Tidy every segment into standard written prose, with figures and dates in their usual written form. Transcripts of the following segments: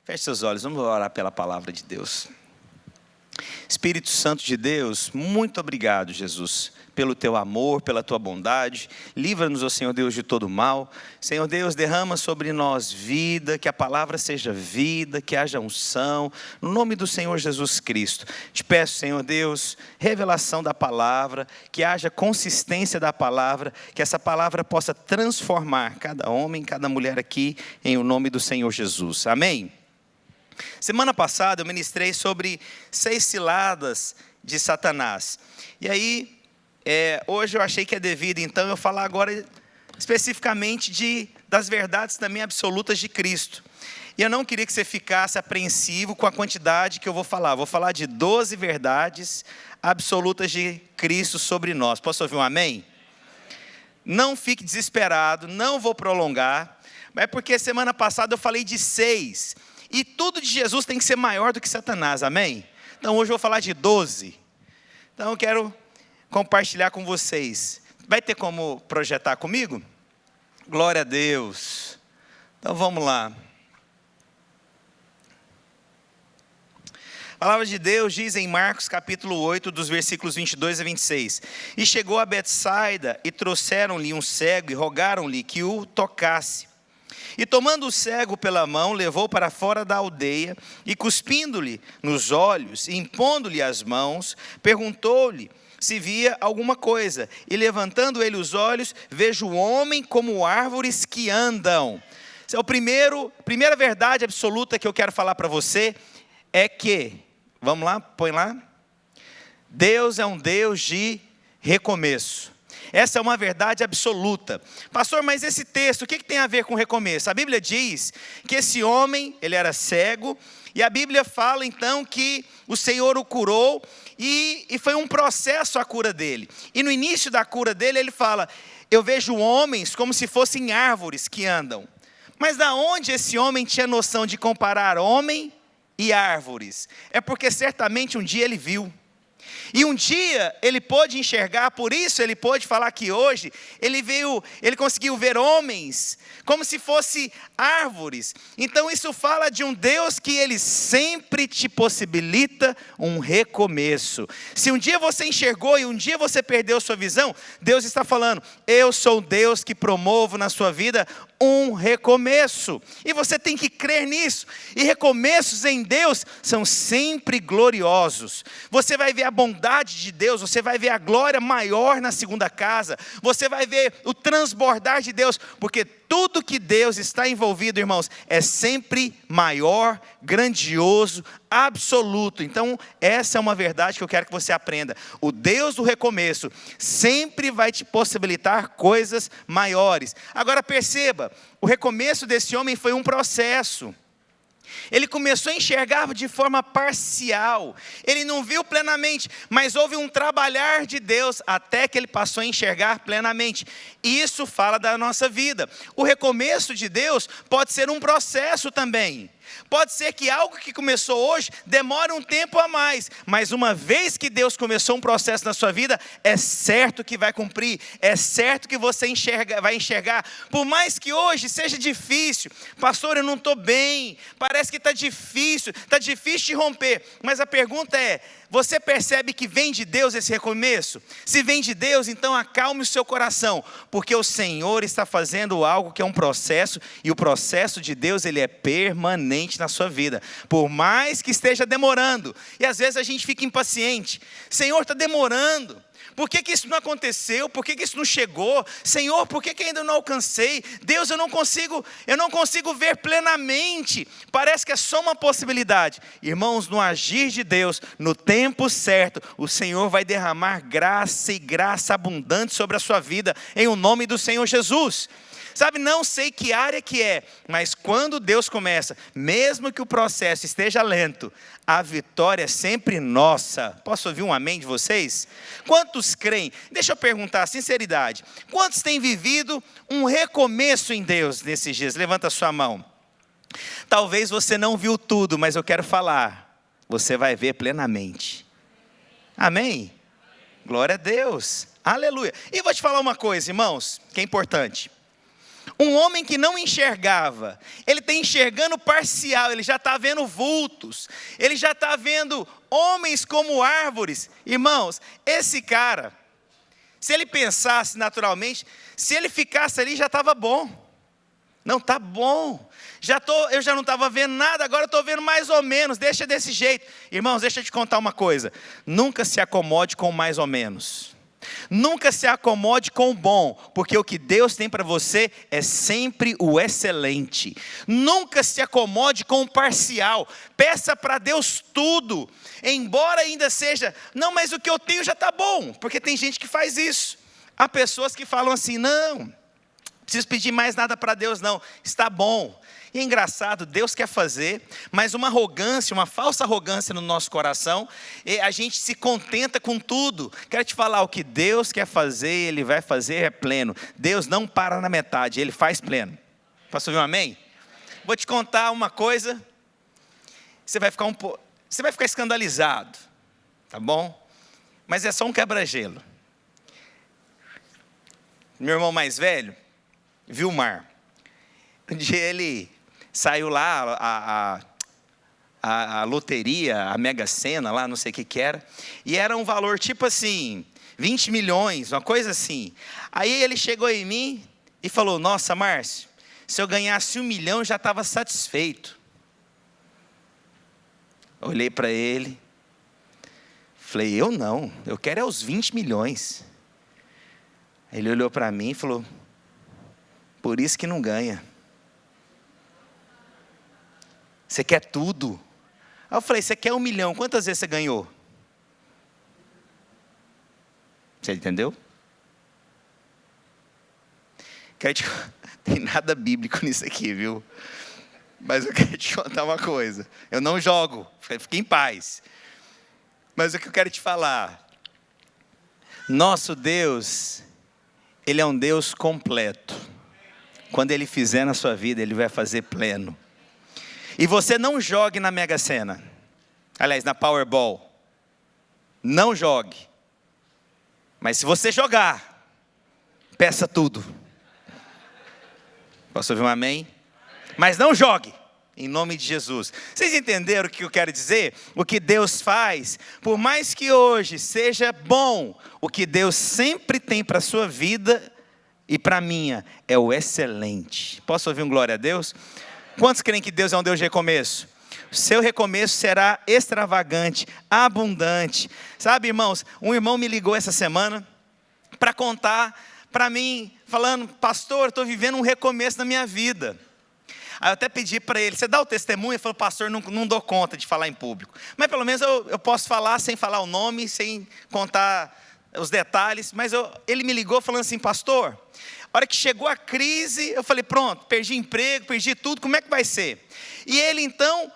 Feche seus olhos, vamos orar pela palavra de Deus. Espírito Santo de Deus, muito obrigado, Jesus, pelo teu amor, pela tua bondade. Livra-nos, ó Senhor Deus, de todo mal. Senhor Deus, derrama sobre nós vida, que a palavra seja vida, que haja unção, no nome do Senhor Jesus Cristo. Te peço, Senhor Deus, revelação da palavra, que haja consistência da palavra, que essa palavra possa transformar cada homem, cada mulher aqui, em o nome do Senhor Jesus. Amém? Semana passada eu ministrei sobre 6 ciladas de Satanás. E aí, hoje eu achei que é devido, então, eu falar agora especificamente das verdades também absolutas de Cristo. E eu não queria que você ficasse apreensivo com a quantidade que eu vou falar. Vou falar de 12 verdades absolutas de Cristo sobre nós. Posso ouvir um amém? Não fique desesperado, não vou prolongar. Mas é porque semana passada eu falei de 6. E tudo de Jesus tem que ser maior do que Satanás, amém? Então hoje eu vou falar de 12. Então eu quero compartilhar com vocês. Vai ter como projetar comigo? Glória a Deus. Então vamos lá. A palavra de Deus diz em Marcos capítulo 8, dos versículos 22 a 26. E chegou a Betsaida e trouxeram-lhe um cego e rogaram-lhe que o tocasse. E tomando o cego pela mão, levou para fora da aldeia, e cuspindo-lhe nos olhos, e impondo-lhe as mãos, perguntou-lhe se via alguma coisa. E levantando ele os olhos, vejo o homem como árvores que andam. Essa é a primeira verdade absoluta que eu quero falar para você, é que, vamos lá, põe lá. Deus é um Deus de recomeço. Essa é uma verdade absoluta. Pastor, mas esse texto, o que tem a ver com recomeço? A Bíblia diz que esse homem, ele era cego, e a Bíblia fala então que o Senhor o curou, e foi um processo a cura dele. E no início da cura dele, ele fala, eu vejo homens como se fossem árvores que andam. Mas da onde esse homem tinha noção de comparar homem e árvores? É porque certamente um dia ele viu. E um dia ele pôde enxergar, por isso ele pôde falar que hoje ele conseguiu ver homens como se fossem árvores. Então isso fala de um Deus que ele sempre te possibilita um recomeço. Se um dia você enxergou e um dia você perdeu sua visão, Deus está falando, eu sou Deus que promovo na sua vida um recomeço. E você tem que crer nisso. E recomeços em Deus são sempre gloriosos. Você vai ver a bondade de Deus, você vai ver a glória maior na segunda casa, você vai ver o transbordar de Deus, porque tudo que Deus está envolvido, irmãos, é sempre maior, grandioso, absoluto. Então, essa é uma verdade que eu quero que você aprenda. O Deus do recomeço sempre vai te possibilitar coisas maiores. Agora perceba, o recomeço desse homem foi um processo. Ele começou a enxergar de forma parcial, ele não viu plenamente, mas houve um trabalhar de Deus até que ele passou a enxergar plenamente. Isso fala da nossa vida. O recomeço de Deus pode ser um processo também. Pode ser que algo que começou hoje demore um tempo a mais, mas uma vez que Deus começou um processo na sua vida, é certo que vai cumprir, é certo que você vai enxergar, por mais que hoje seja difícil. Pastor, eu não estou bem, parece que está difícil de romper, mas a pergunta é, você percebe que vem de Deus esse recomeço? Se vem de Deus, então acalme o seu coração, porque o Senhor está fazendo algo que é um processo, e o processo de Deus, ele é permanente na sua vida, por mais que esteja demorando, e às vezes a gente fica impaciente, Senhor, está demorando, por que isso não aconteceu? Por que isso não chegou? Senhor, por que ainda não alcancei? Deus, eu não consigo ver plenamente. Parece que é só uma possibilidade. Irmãos, no agir de Deus, no tempo certo, o Senhor vai derramar graça e graça abundante sobre a sua vida, em o nome do Senhor Jesus. Sabe, não sei que área que é, mas quando Deus começa, mesmo que o processo esteja lento, a vitória é sempre nossa. Posso ouvir um amém de vocês? Quantos creem? Deixa eu perguntar, sinceridade. Quantos têm vivido um recomeço em Deus nesses dias? Levanta a sua mão. Talvez você não viu tudo, mas eu quero falar. Você vai ver plenamente. Amém? Glória a Deus. Aleluia. E vou te falar uma coisa, irmãos, que é importante. Um homem que não enxergava, ele está enxergando parcial, ele já está vendo vultos, ele já está vendo homens como árvores. Irmãos, esse cara, se ele pensasse naturalmente, se ele ficasse ali já estava bom. Não, está bom. Eu já não estava vendo nada, agora eu estou vendo mais ou menos, deixa desse jeito. Irmãos, deixa eu te contar uma coisa, nunca se acomode com mais ou menos. Nunca se acomode com o bom, porque o que Deus tem para você é sempre o excelente. Nunca se acomode com o parcial, peça para Deus tudo, embora ainda seja, não, mas o que eu tenho já está bom, porque tem gente que faz isso. Há pessoas que falam assim, não preciso pedir mais nada para Deus não, está bom. E é engraçado, Deus quer fazer, mas uma arrogância, uma falsa arrogância no nosso coração, e a gente se contenta com tudo. Quero te falar, o que Deus quer fazer, Ele vai fazer é pleno. Deus não para na metade, Ele faz pleno. Posso ouvir um amém? Vou te contar uma coisa, você vai ficar escandalizado, tá bom? Mas é só um quebra-gelo. Meu irmão mais velho viu o mar. Um dia ele saiu lá, a loteria, a Mega Sena, lá, não sei o que era, e era um valor tipo assim, 20 milhões, uma coisa assim. Aí ele chegou em mim e falou, nossa, Márcio, se eu ganhasse 1 milhão, eu já estava satisfeito. Olhei para ele, falei, eu não, eu quero é os 20 milhões. Ele olhou para mim e falou, por isso que não ganha. Você quer tudo. Aí eu falei, você quer 1 milhão, quantas vezes você ganhou? Você entendeu? Tem nada bíblico nisso aqui, viu? Mas eu quero te contar uma coisa. Eu não jogo, fique em paz. Mas o que eu quero te falar, nosso Deus, Ele é um Deus completo. Quando Ele fizer na sua vida, Ele vai fazer pleno. E você não jogue na Mega Sena. Aliás, na Powerball. Não jogue. Mas se você jogar, peça tudo. Posso ouvir um amém? Mas não jogue, em nome de Jesus. Vocês entenderam o que eu quero dizer? O que Deus faz, por mais que hoje seja bom, o que Deus sempre tem para a sua vida e para a minha, é o excelente. Posso ouvir um glória a Deus? Quantos creem que Deus é um Deus de recomeço? O seu recomeço será extravagante, abundante. Sabe, irmãos, um irmão me ligou essa semana para contar para mim, falando, pastor, estou vivendo um recomeço na minha vida. Aí eu até pedi para ele, você dá o testemunho? Ele falou, pastor, não dou conta de falar em público. Mas pelo menos eu posso falar sem falar o nome, sem contar os detalhes. Mas ele me ligou falando assim, pastor, a hora que chegou a crise, eu falei, pronto, perdi emprego, perdi tudo, como é que vai ser? E ele então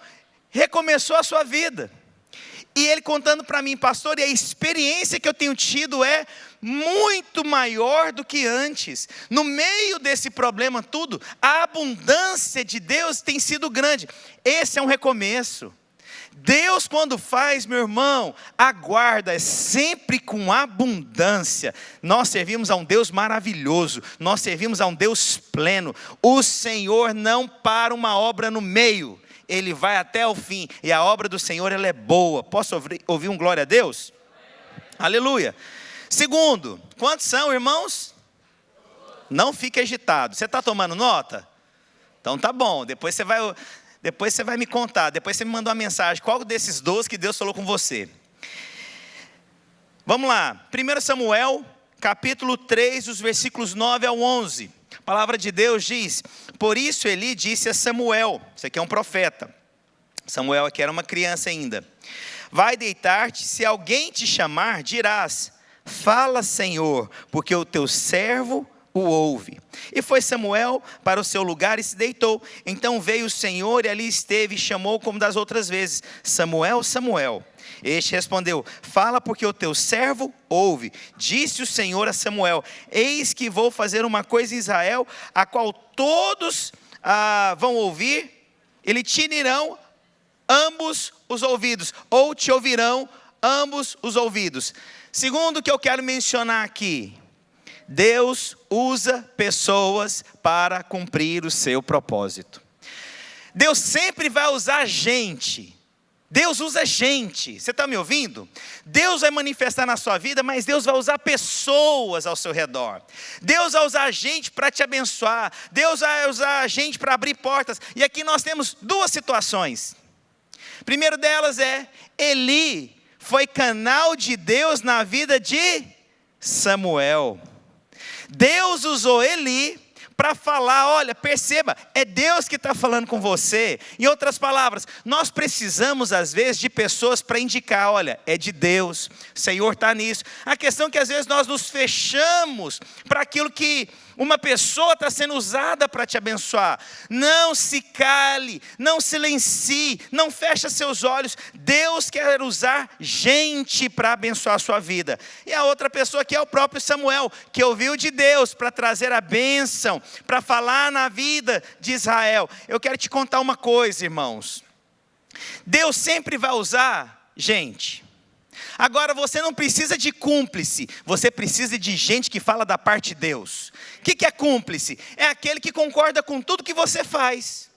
recomeçou a sua vida. E ele contando para mim, pastor, e a experiência que eu tenho tido é muito maior do que antes. No meio desse problema tudo, a abundância de Deus tem sido grande. Esse é um recomeço. Deus quando faz, meu irmão, aguarda, é sempre com abundância. Nós servimos a um Deus maravilhoso, nós servimos a um Deus pleno. O Senhor não para uma obra no meio, Ele vai até o fim, e a obra do Senhor ela é boa. Posso ouvir um glória a Deus? Aleluia. Segundo, quantos são, irmãos? Não fique agitado. Você está tomando nota? Então tá bom, depois você vai me contar, depois você me mandou uma mensagem, qual desses 12 que Deus falou com você? Vamos lá, 1 Samuel, capítulo 3, os versículos 9 ao 11. A palavra de Deus diz, por isso Eli disse a Samuel, isso aqui é um profeta, Samuel aqui era uma criança ainda, vai deitar-te, se alguém te chamar, dirás, fala Senhor, porque o teu servo o ouve. E foi Samuel para o seu lugar e se deitou. Então veio o Senhor e ali esteve e chamou como das outras vezes, Samuel, Samuel. Este respondeu, fala porque o teu servo ouve. Disse o Senhor a Samuel, eis que vou fazer uma coisa em Israel, a qual todos vão ouvir, e lhe tirarão ambos os ouvidos, ou te ouvirão ambos os ouvidos. Segundo o que eu quero mencionar aqui, Deus usa pessoas para cumprir o seu propósito. Deus sempre vai usar gente. Deus usa gente. Você está me ouvindo? Deus vai manifestar na sua vida, mas Deus vai usar pessoas ao seu redor. Deus vai usar gente para te abençoar. Deus vai usar gente para abrir portas. E aqui nós temos duas situações. Primeiro delas é, Eli foi canal de Deus na vida de Samuel. Deus usou Eli para falar, olha, perceba, é Deus que está falando com você. Em outras palavras, nós precisamos às vezes de pessoas para indicar, olha, é de Deus, o Senhor está nisso. A questão é que às vezes nós nos fechamos para aquilo que uma pessoa está sendo usada para te abençoar. Não se cale, não silencie, não feche seus olhos. Deus quer usar gente para abençoar a sua vida. E a outra pessoa que é o próprio Samuel, que ouviu de Deus para trazer a bênção, para falar na vida de Israel. Eu quero te contar uma coisa, irmãos. Deus sempre vai usar gente. Agora você não precisa de cúmplice, você precisa de gente que fala da parte de Deus. O que é cúmplice? É aquele que concorda com tudo que você faz.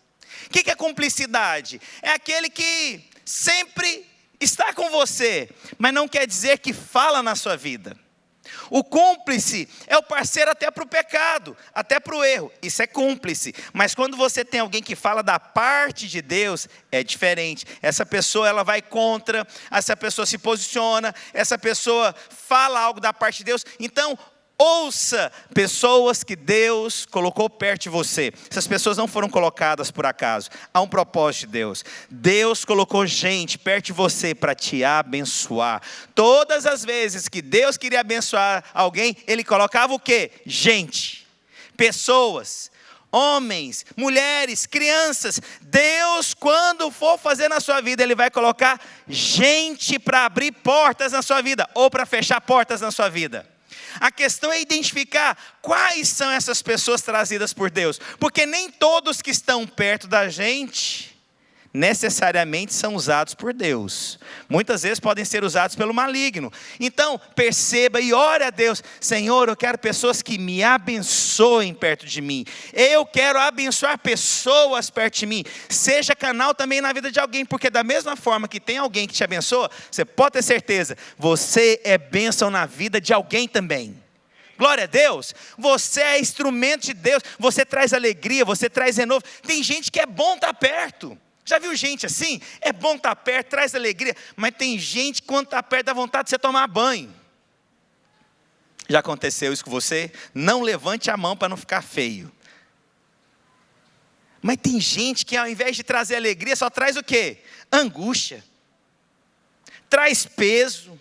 O que é cumplicidade? É aquele que sempre está com você, mas não quer dizer que fala na sua vida. O cúmplice é o parceiro até para o pecado, até para o erro. Isso é cúmplice. Mas quando você tem alguém que fala da parte de Deus, é diferente. Essa pessoa ela vai contra, essa pessoa se posiciona, essa pessoa fala algo da parte de Deus. Então, ouça pessoas que Deus colocou perto de você. Essas pessoas não foram colocadas por acaso. Há um propósito de Deus. Deus colocou gente perto de você para te abençoar. Todas as vezes que Deus queria abençoar alguém, Ele colocava o quê? Gente, pessoas, homens, mulheres, crianças. Deus, quando for fazer na sua vida, Ele vai colocar gente para abrir portas na sua vida ou para fechar portas na sua vida. A questão é identificar quais são essas pessoas trazidas por Deus. Porque nem todos que estão perto da gente necessariamente são usados por Deus. Muitas vezes podem ser usados pelo maligno. Então perceba e ore a Deus. Senhor, eu quero pessoas que me abençoem perto de mim. Eu quero abençoar pessoas perto de mim. Seja canal também na vida de alguém. Porque da mesma forma que tem alguém que te abençoa, você pode ter certeza, você é bênção na vida de alguém também. Glória a Deus, você é instrumento de Deus. Você traz alegria, você traz renovo. Tem gente que é bom estar perto. Já viu gente assim? É bom estar perto, traz alegria. Mas tem gente que quando está perto dá vontade de você tomar banho. Já aconteceu isso com você? Não levante a mão para não ficar feio. Mas tem gente que ao invés de trazer alegria, só traz o quê? Angústia. Traz peso.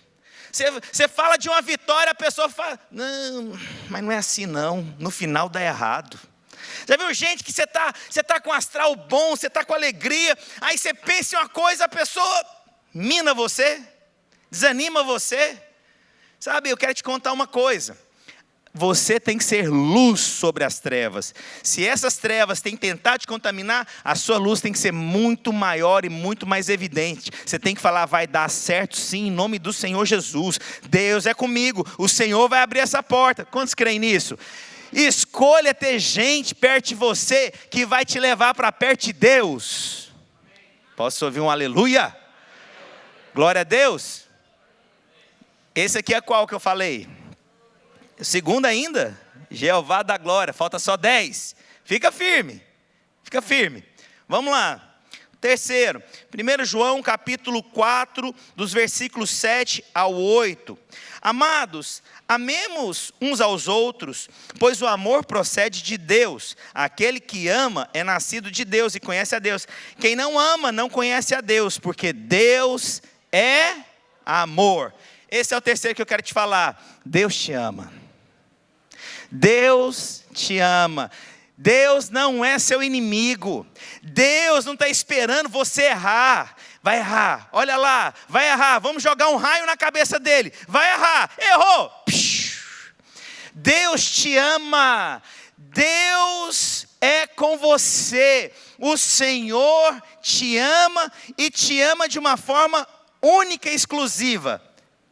Você fala de uma vitória, a pessoa fala, não, mas não é assim não. No final dá errado. Já viu gente que você tá com astral bom, você está com alegria, aí você pensa em uma coisa, a pessoa mina você, desanima você. Sabe, eu quero te contar uma coisa. Você tem que ser luz sobre as trevas. Se essas trevas têm tentado te contaminar, a sua luz tem que ser muito maior e muito mais evidente. Você tem que falar, vai dar certo sim, em nome do Senhor Jesus. Deus é comigo, o Senhor vai abrir essa porta. Quantos creem nisso? Escolha ter gente perto de você que vai te levar para perto de Deus. Posso ouvir um aleluia? Glória a Deus. Esse aqui é qual que eu falei? O segundo ainda? Jeová da glória, falta só 10. Fica firme, fica firme. Vamos lá. Terceiro, 1 João capítulo 4, dos versículos 7 ao 8. Amados, amemos uns aos outros, pois o amor procede de Deus. Aquele que ama é nascido de Deus e conhece a Deus. Quem não ama não conhece a Deus, porque Deus é amor. Esse é o terceiro que eu quero te falar. Deus te ama. Deus te ama. Deus não é seu inimigo. Deus não está esperando você errar. Vai errar, olha lá, vai errar. Vamos jogar um raio na cabeça dele. Vai errar, errou. Deus te ama. Deus é com você. O Senhor te ama e te ama de uma forma única e exclusiva.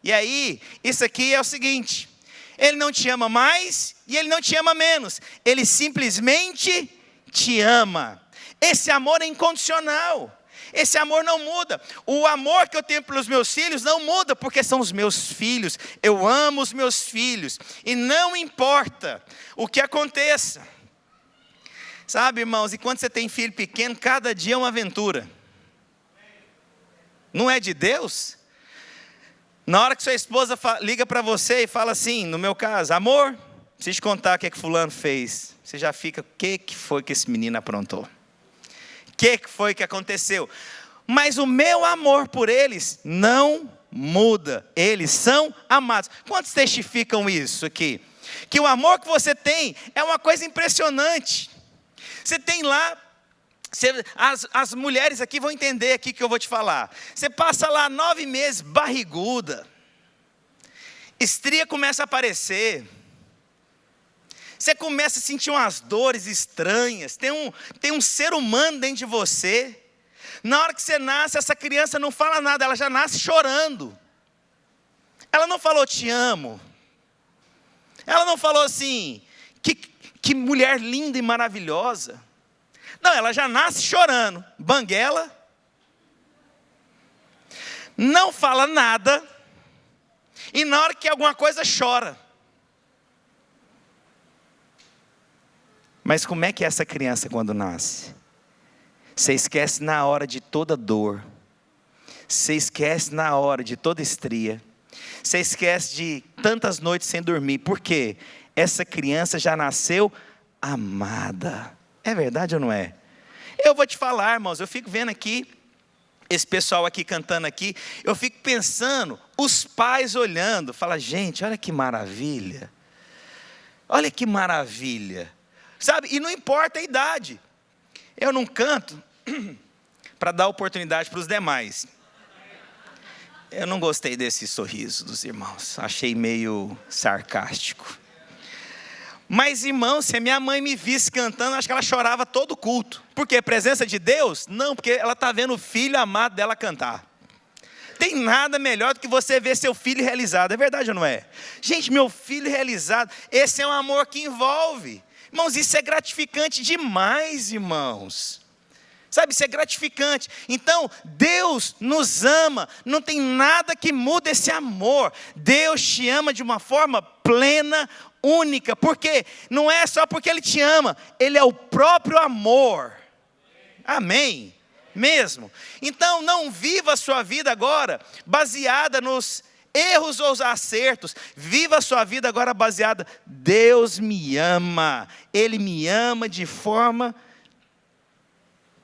E aí, isso aqui é o seguinte. Ele não te ama mais e Ele não te ama menos. Ele simplesmente te ama. Esse amor é incondicional. Esse amor não muda. O amor que eu tenho pelos meus filhos não muda, porque são os meus filhos. Eu amo os meus filhos. E não importa o que aconteça. Sabe, irmãos, e quando você tem filho pequeno, cada dia é uma aventura. Não é de Deus? Na hora que sua esposa liga para você e fala assim, no meu caso, amor, preciso te contar o que fulano fez. Você já fica, o que foi que esse menino aprontou? O que foi que aconteceu? Mas o meu amor por eles não muda. Eles são amados. Quantos testificam isso aqui? Que o amor que você tem é uma coisa impressionante. Você tem lá, as mulheres aqui vão entender aqui que eu vou te falar. Você passa lá 9 meses barriguda, estria começa a aparecer, você começa a sentir umas dores estranhas, tem um ser humano dentro de você. Na hora que você nasce, essa criança não fala nada, ela já nasce chorando. Ela não falou te amo, ela não falou assim, que mulher linda e maravilhosa. Não, ela já nasce chorando, banguela, não fala nada, e na hora que alguma coisa chora. Mas como é que é essa criança quando nasce? Você esquece na hora de toda dor, você esquece na hora de toda estria, você esquece de tantas noites sem dormir. Por quê? Essa criança já nasceu amada. É verdade ou não é? Eu vou te falar, irmãos, eu fico vendo aqui, esse pessoal aqui cantando aqui, eu fico pensando, os pais olhando, fala, gente, olha que maravilha, olha que maravilha, sabe, e não importa a idade, eu não canto para dar oportunidade para os demais. Eu não gostei desse sorriso dos irmãos, achei meio sarcástico. Mas, irmão, se a minha mãe me visse cantando, acho que ela chorava todo culto. Por quê? Presença de Deus? Não, porque ela está vendo o filho amado dela cantar. Tem nada melhor do que você ver seu filho realizado. É verdade ou não é? Gente, meu filho realizado, esse é um amor que envolve. Irmãos, isso é gratificante demais, irmãos. Sabe, isso é gratificante. Então, Deus nos ama. Não tem nada que mude esse amor. Deus te ama de uma forma plena, única, porque não é só porque Ele te ama, Ele é o próprio amor, amém, mesmo. Então não viva a sua vida agora baseada nos erros ou os acertos, viva a sua vida agora baseada, Deus me ama, Ele me ama de forma,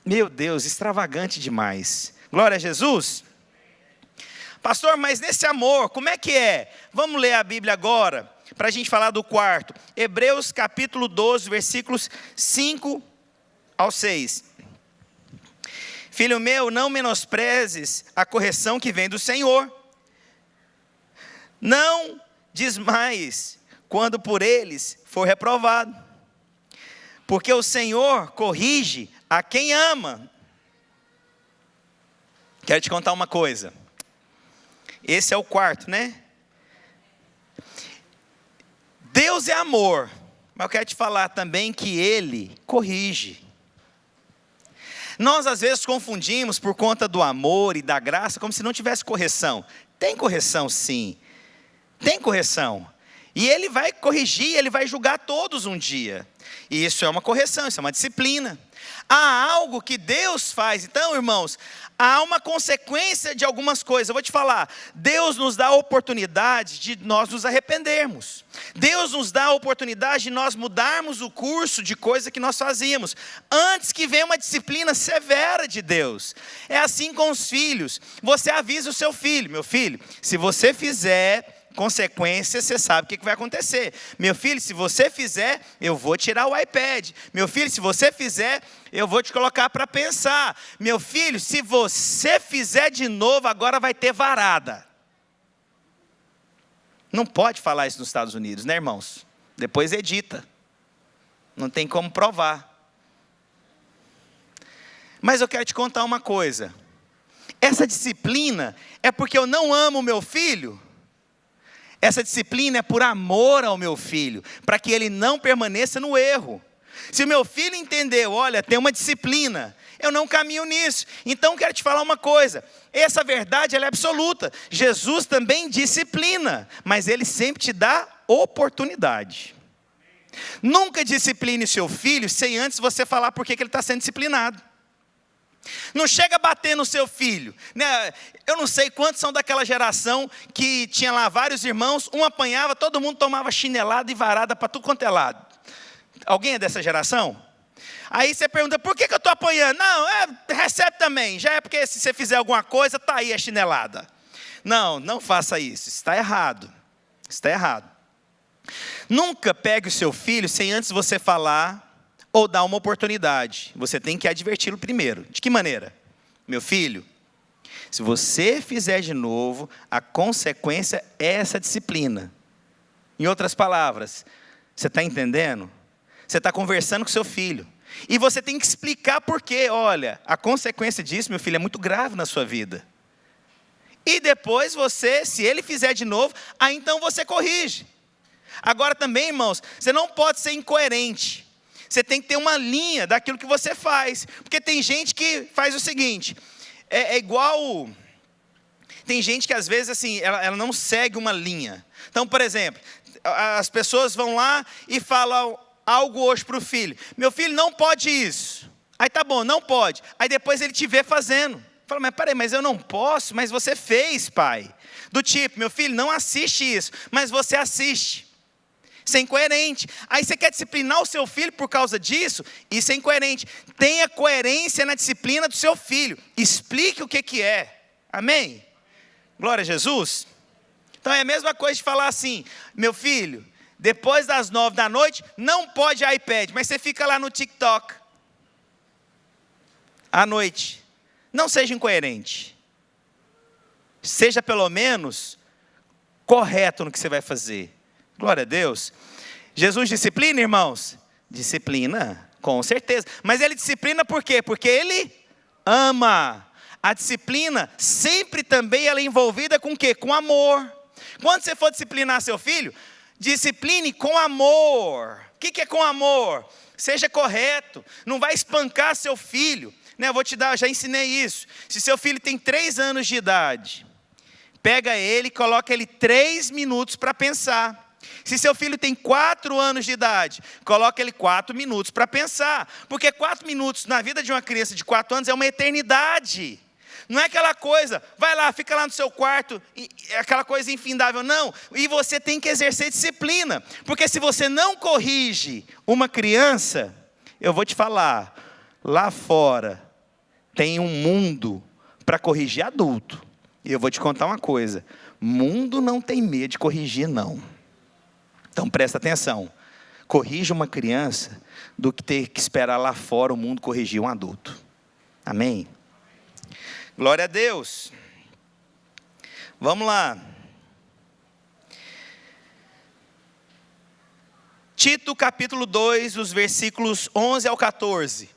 meu Deus, extravagante demais, glória a Jesus. Pastor, mas nesse amor, como é que é? Vamos ler a Bíblia agora, para a gente falar do quarto. Hebreus capítulo 12, versículos 5 ao 6. Filho meu, não menosprezes a correção que vem do Senhor. Não desmaies quando por eles for reprovado. Porque o Senhor corrige a quem ama. Quero te contar uma coisa. Esse é o quarto, né? Deus é amor, mas eu quero te falar também que Ele corrige. Nós às vezes confundimos por conta do amor e da graça, como se não tivesse correção. Tem correção sim, tem correção. E Ele vai corrigir, Ele vai julgar todos um dia. E isso é uma correção, isso é uma disciplina. Há algo que Deus faz, então irmãos, há uma consequência de algumas coisas. Eu vou te falar, Deus nos dá a oportunidade de nós nos arrependermos. Deus nos dá a oportunidade de nós mudarmos o curso de coisa que nós fazíamos, antes que venha uma disciplina severa de Deus. É assim com os filhos, você avisa o seu filho, meu filho, se você fizer consequência, você sabe o que vai acontecer. Meu filho, se você fizer, eu vou tirar o iPad. Meu filho, se você fizer, eu vou te colocar para pensar. Meu filho, se você fizer de novo, agora vai ter varada. Não pode falar isso nos Estados Unidos, né, irmãos? Depois edita. Não tem como provar. Mas eu quero te contar uma coisa. Essa disciplina é porque eu não amo meu filho? Essa disciplina é por amor ao meu filho, para que ele não permaneça no erro. Se o meu filho entendeu, olha, tem uma disciplina, eu não caminho nisso. Então quero te falar uma coisa, essa verdade ela é absoluta. Jesus também disciplina, mas ele sempre te dá oportunidade. Nunca discipline seu filho sem antes você falar por que ele está sendo disciplinado. Não chega a bater no seu filho, né? Eu não sei quantos são daquela geração que tinha lá vários irmãos, um apanhava, todo mundo tomava chinelada e varada para tudo quanto é lado. Alguém é dessa geração? Aí você pergunta, por que eu estou apanhando? Não, recebe também, já é porque se você fizer alguma coisa, está aí a chinelada. Não, não faça isso, está errado, está errado. Nunca pegue o seu filho sem antes você falar ou dar uma oportunidade. Você tem que adverti-lo primeiro. De que maneira? Meu filho, se você fizer de novo, a consequência é essa disciplina. Em outras palavras, você está entendendo? Você está conversando com seu filho. E você tem que explicar por quê. Olha, a consequência disso, meu filho, é muito grave na sua vida. E depois você, se ele fizer de novo, aí então você corrige. Agora também, irmãos, você não pode ser incoerente. Você tem que ter uma linha daquilo que você faz. Porque tem gente que faz o seguinte, é igual... Tem gente que às vezes assim, ela não segue uma linha. Então, por exemplo, as pessoas vão lá e falam algo hoje para o filho. Meu filho não pode isso. Aí tá bom, não pode. Aí depois ele te vê fazendo. Fala, mas peraí, mas eu não posso, mas você fez, pai. Do tipo, meu filho, não assiste isso, mas você assiste. Isso é incoerente. Aí você quer disciplinar o seu filho por causa disso? Isso é incoerente. Tenha coerência na disciplina do seu filho. Explique o que é. Amém? Glória a Jesus. Então é a mesma coisa de falar assim, meu filho, depois das 9 da noite, não pode iPad, mas você fica lá no TikTok. À noite. Não seja incoerente. Seja pelo menos correto no que você vai fazer. Glória a Deus. Jesus disciplina, irmãos? Disciplina, com certeza. Mas ele disciplina por quê? Porque ele ama. A disciplina sempre também ela é envolvida com o quê? Com amor. Quando você for disciplinar seu filho, discipline com amor. O que é com amor? Seja correto. Não vai espancar seu filho. Eu vou te dar, já ensinei isso. Se seu filho tem 3 anos de idade, pega ele e coloca ele 3 minutos para pensar. Se seu filho tem 4 anos de idade, coloca ele 4 minutos para pensar. Porque 4 minutos na vida de uma criança de 4 anos é uma eternidade. Não é aquela coisa, vai lá, fica lá no seu quarto, é aquela coisa infindável, não. E você tem que exercer disciplina. Porque se você não corrige uma criança, eu vou te falar, lá fora tem um mundo para corrigir adulto. E eu vou te contar uma coisa, mundo não tem medo de corrigir, não. Então presta atenção, corrija uma criança do que ter que esperar lá fora o mundo corrigir um adulto. Amém? Glória a Deus. Vamos lá. Tito capítulo 2, os versículos 11 ao 14.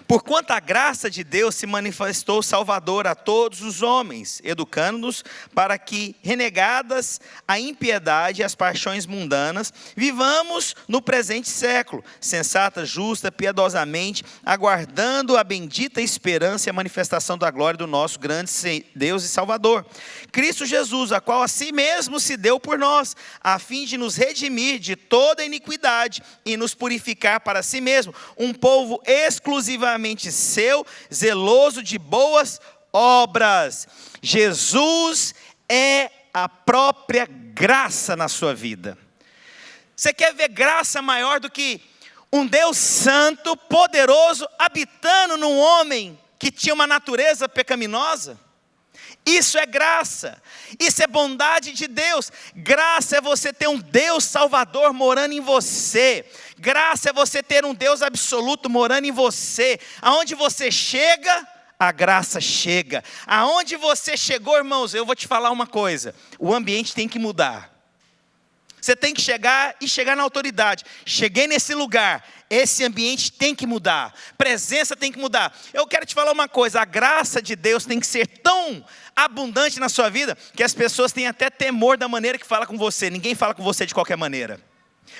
Porquanto a graça de Deus se manifestou salvadora a todos os homens, educando-nos para que, renegadas a impiedade e as paixões mundanas, vivamos no presente século, sensata, justa, piedosamente, aguardando a bendita esperança e a manifestação da glória do nosso grande Deus e Salvador, Cristo Jesus, a qual a si mesmo se deu por nós, a fim de nos redimir de toda iniquidade e nos purificar para si mesmo, um povo exclusivamente seu, zeloso de boas obras. Jesus é a própria graça na sua vida. Você quer ver graça maior do que um Deus santo, poderoso, habitando num homem que tinha uma natureza pecaminosa? Isso é graça, isso é bondade de Deus. Graça é você ter um Deus Salvador morando em você. Graça é você ter um Deus absoluto morando em você. Aonde você chega, a graça chega. Aonde você chegou, irmãos, eu vou te falar uma coisa. O ambiente tem que mudar. Você tem que chegar e chegar na autoridade. Cheguei nesse lugar, esse ambiente tem que mudar. Presença tem que mudar. Eu quero te falar uma coisa, a graça de Deus tem que ser tão abundante na sua vida, que as pessoas têm até temor da maneira que fala com você. Ninguém fala com você de qualquer maneira.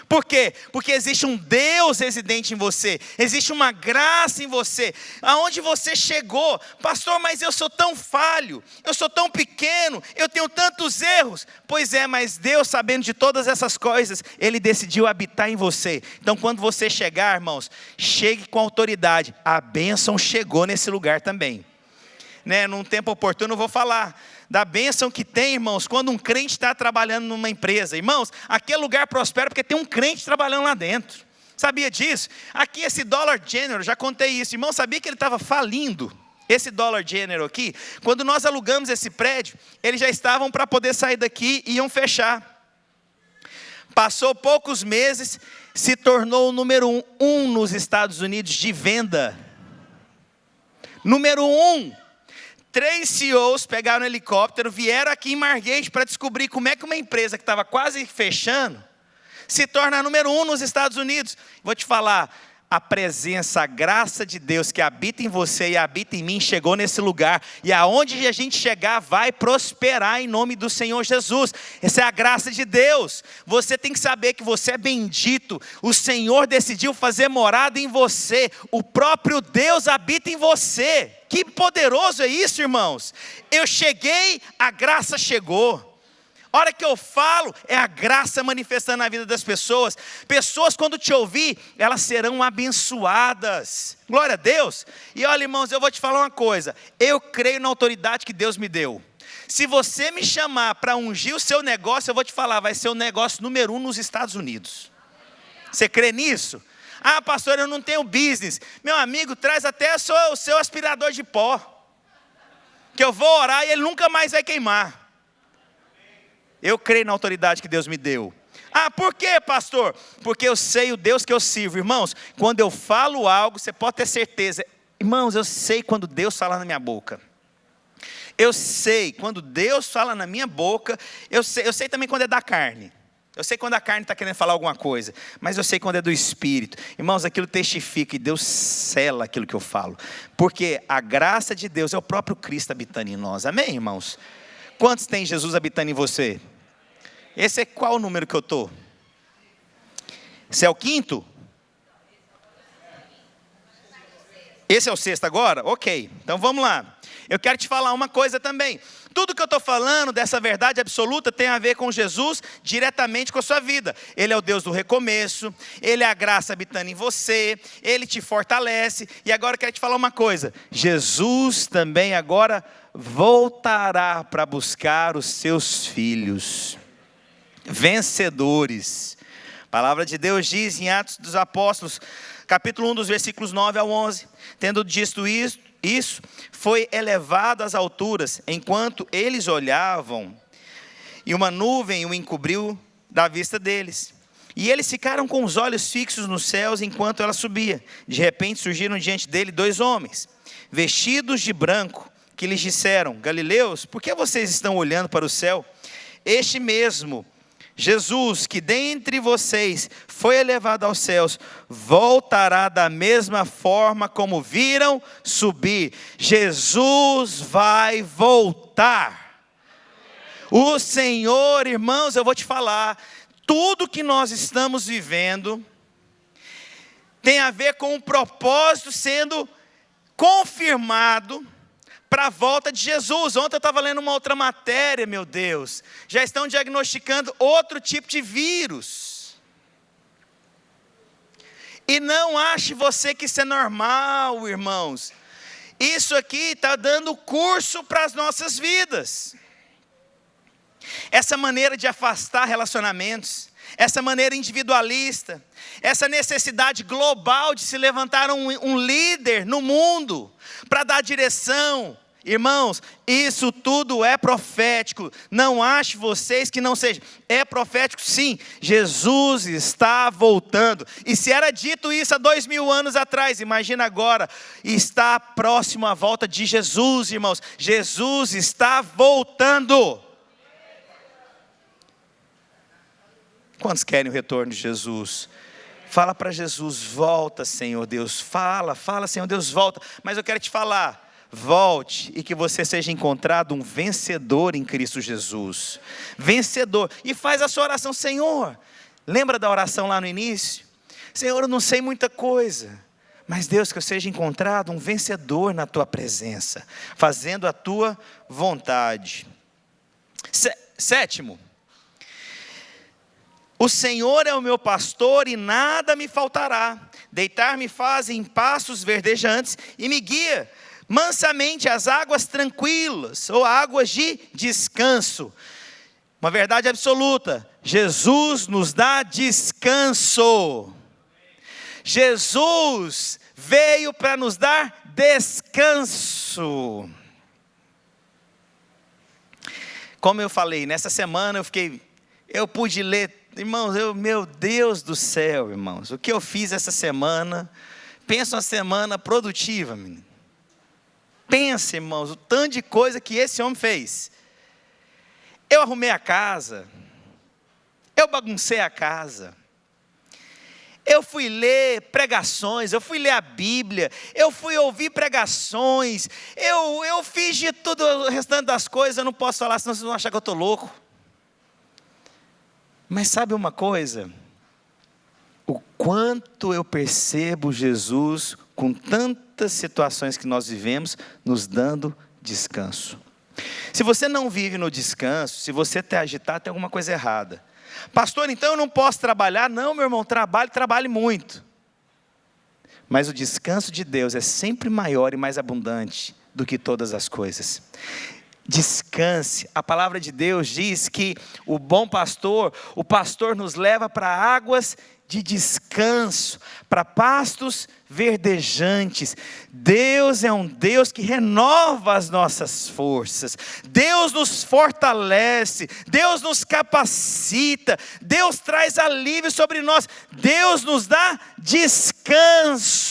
Por quê? Porque existe um Deus residente em você, existe uma graça em você, aonde você chegou, pastor, mas eu sou tão falho, eu sou tão pequeno, eu tenho tantos erros. Pois é, mas Deus, sabendo de todas essas coisas, Ele decidiu habitar em você. Então quando você chegar, irmãos, chegue com autoridade, a bênção chegou nesse lugar também. Num tempo oportuno eu vou falar da bênção que tem, irmãos, quando um crente está trabalhando numa empresa. Irmãos, aquele lugar prospera porque tem um crente trabalhando lá dentro. Sabia disso? Aqui esse Dollar General, já contei isso. Irmão, sabia que ele estava falindo? Esse Dollar General aqui, quando nós alugamos esse prédio, eles já estavam para poder sair daqui e iam fechar. Passou poucos meses, se tornou o número 1 nos Estados Unidos de venda. Número 1. 3 CEOs pegaram um helicóptero, vieram aqui em Margate para descobrir como é que uma empresa que estava quase fechando, se torna a número 1 nos Estados Unidos. Vou te falar, a presença, a graça de Deus que habita em você e habita em mim, chegou nesse lugar, e aonde a gente chegar vai prosperar em nome do Senhor Jesus. Essa é a graça de Deus. Você tem que saber que você é bendito, o Senhor decidiu fazer morada em você, o próprio Deus habita em você. Que poderoso é isso, irmãos? Eu cheguei, a graça chegou. A hora que eu falo, é a graça manifestando na vida das pessoas. Pessoas, quando te ouvir, elas serão abençoadas. Glória a Deus. E olha, irmãos, eu vou te falar uma coisa. Eu creio na autoridade que Deus me deu. Se você me chamar para ungir o seu negócio, eu vou te falar, vai ser o negócio número 1 nos Estados Unidos. Você crê nisso? Ah, pastor, eu não tenho business. Meu amigo, traz até o seu aspirador de pó, que eu vou orar e ele nunca mais vai queimar. Eu creio na autoridade que Deus me deu. Ah, por quê, pastor? Porque eu sei o Deus que eu sirvo. Irmãos, quando eu falo algo, você pode ter certeza. Irmãos, eu sei quando Deus fala na minha boca. Eu sei quando Deus fala na minha boca. Eu sei também quando é da carne. Eu sei quando a carne está querendo falar alguma coisa, mas eu sei quando é do Espírito. Irmãos, aquilo testifica e Deus sela aquilo que eu falo. Porque a graça de Deus é o próprio Cristo habitando em nós. Amém, irmãos? Quantos tem Jesus habitando em você? Esse é qual o número que eu estou? Esse é o 5º? Esse é o 6º agora? Ok, então vamos lá. Eu quero te falar uma coisa também. Tudo que eu estou falando dessa verdade absoluta tem a ver com Jesus diretamente com a sua vida. Ele é o Deus do recomeço, Ele é a graça habitando em você, Ele te fortalece. E agora eu quero te falar uma coisa. Jesus também agora voltará para buscar os seus filhos, vencedores. A palavra de Deus diz em Atos dos Apóstolos, capítulo 1, dos versículos 9 ao 11. Tendo dito isso, foi elevado às alturas, enquanto eles olhavam, e uma nuvem o encobriu da vista deles. E eles ficaram com os olhos fixos nos céus, enquanto ela subia. De repente surgiram diante dele 2 homens, vestidos de branco, que lhes disseram: Galileus, por que vocês estão olhando para o céu? Este mesmo Jesus, que dentre vocês foi elevado aos céus, voltará da mesma forma como viram subir. Jesus vai voltar. O Senhor, irmãos, eu vou te falar, tudo que nós estamos vivendo tem a ver com um propósito sendo confirmado para a volta de Jesus. Ontem eu estava lendo uma outra matéria, meu Deus. Já estão diagnosticando outro tipo de vírus. E não ache você que isso é normal, irmãos. Isso aqui está dando curso para as nossas vidas. Essa maneira de afastar relacionamentos, essa maneira individualista, essa necessidade global de se levantar um líder no mundo para dar direção. Irmãos, isso tudo é profético. Não ache vocês que não seja. É profético sim. Jesus está voltando. E se era dito isso há 2000 anos atrás, imagina agora. Está próximo à volta de Jesus, irmãos. Jesus está voltando. Quantos querem o retorno de Jesus? Fala para Jesus, volta, Senhor Deus. Fala, Senhor Deus, volta. Mas eu quero te falar, volte e que você seja encontrado um vencedor em Cristo Jesus. Vencedor. E faz a sua oração, Senhor. Lembra da oração lá no início? Senhor, eu não sei muita coisa, mas Deus, que eu seja encontrado um vencedor na tua presença, fazendo a tua vontade. Sétimo, o Senhor é o meu pastor e nada me faltará. Deitar-me faz em pastos verdejantes e me guia mansamente às águas tranquilas, ou águas de descanso. Uma verdade absoluta, Jesus nos dá descanso. Jesus veio para nos dar descanso. Como eu falei, nessa semana eu pude ler, irmãos, meu Deus do céu, irmãos, o que eu fiz essa semana, pensa uma semana produtiva, menino. Pensa, irmãos, o tanto de coisa que esse homem fez. Eu arrumei a casa, eu baguncei a casa, eu fui ler pregações, eu fui ler a Bíblia, eu fui ouvir pregações, eu fiz de tudo o restante das coisas. Eu não posso falar, senão vocês vão achar que eu estou louco. Mas sabe uma coisa? O quanto eu percebo Jesus com tantas situações que nós vivemos, nos dando descanso. Se você não vive no descanso, se você está agitado, tem alguma coisa errada. Pastor, então eu não posso trabalhar? Não, meu irmão, trabalhe muito. Mas o descanso de Deus é sempre maior e mais abundante do que todas as coisas. Descanse. A palavra de Deus diz que o bom pastor, o pastor nos leva para águas de descanso, para pastos verdejantes. Deus é um Deus que renova as nossas forças. Deus nos fortalece, Deus nos capacita, Deus traz alívio sobre nós, Deus nos dá descanso.